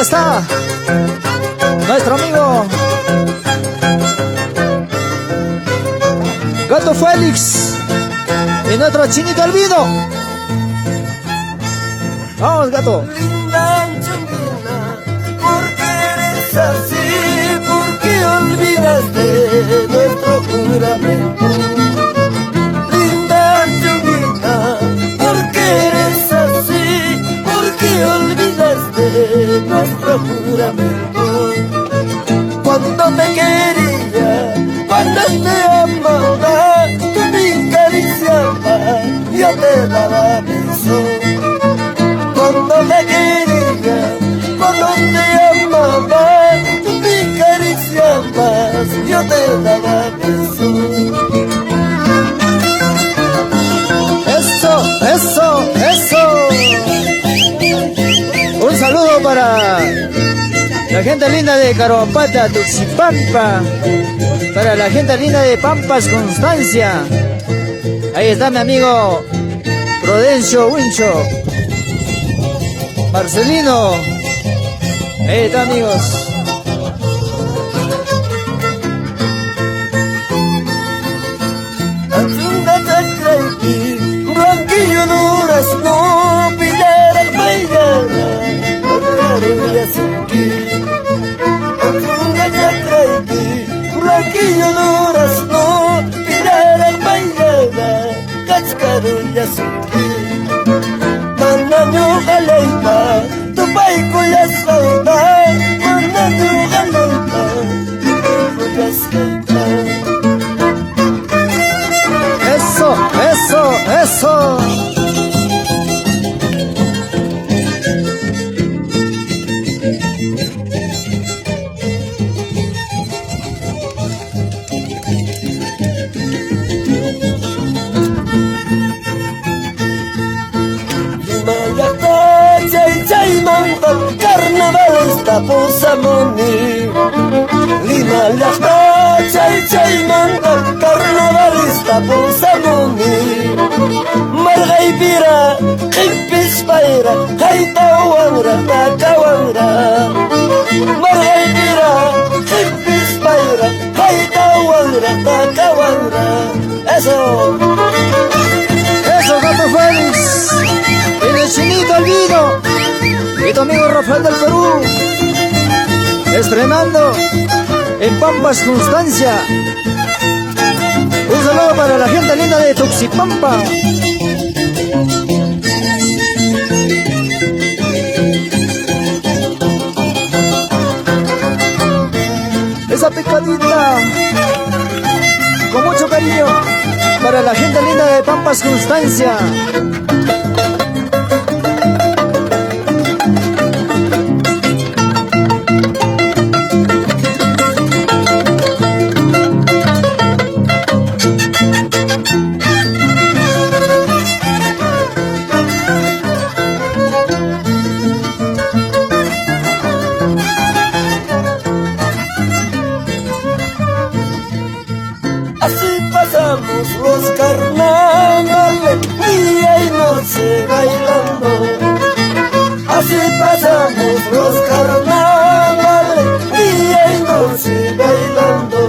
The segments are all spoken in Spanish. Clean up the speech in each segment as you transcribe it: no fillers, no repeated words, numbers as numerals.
está nuestro amigo Gato Félix y nuestro Chinito Albino. Vamos, Gato. Linda Angelina, ¿por qué eres así? ¿Por qué olvidaste nuestro juramento? Linda Angelina, ¿por qué eres así? ¿Por qué olvidaste nuestro juramento? Cuando te quería, cuando te amaba, tú me acariciabas, yo te daba besos. Cuando me quería, cuando te amaba, tú me acariciabas, yo te daba besos. Eso, eso, eso. Un saludo para la gente linda de Caruapata, Tuxipampa. Para la gente linda de Pampas, Constancia. Ahí está mi amigo Prudencio Wincho. Marcelino. Ahí está, amigos. Atunda Tacraiki, Blanquillo Durazno, Pilar Albayana, Arcarulla Sinqui. Atunda Tacraiki, Blanquillo Durazno, Pilar Albayana, Cascarulla Sinqui. Mananyo Galeita, Tupaico ya salta, Mananyo Galeita, Tupaico ya salta. Eso, eso, eso. Carnavalista Pusamoni, Lima Llasta, Chay Manta, Carnavalista Pusamoni, Margaipira, Hippis Paira, Haita Wangra, Takawangra, Margaipira, Hippis Paira, Haita Wangra, Takawangra. Eso, Eso, Gato Félix. Y el Chinito Albino. Y tu amigo Rafael del Perú, estrenando en Pampas, Constancia. Un saludo para la gente linda de Tuxipampa. Esa picadita, con mucho cariño, para la gente linda de Pampas, Constancia. así pasamos los carnavales, día y noche bailando. Así pasamos los carnavales, día y noche bailando.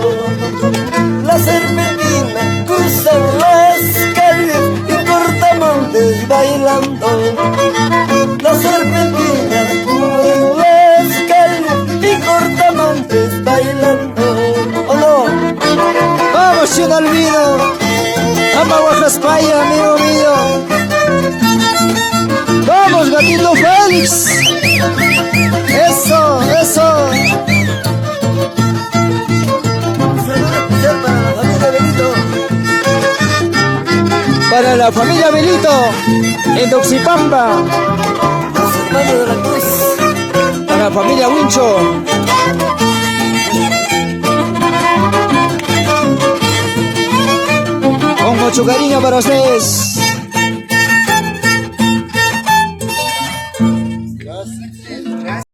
La serpentina cruzan las calles y cortamontes bailando. La serpentina cubren las calles y cortamontes bailando. ¿O no? Vamos, Chino Albino. Amaguajaspaya, amigo mío. Vamos, Gatito Félix. Eso, eso. Para la familia Belito, en Tuxipampa. Los hermanos de la Cruz. Para la familia Wincho. Con mucho cariño para ustedes.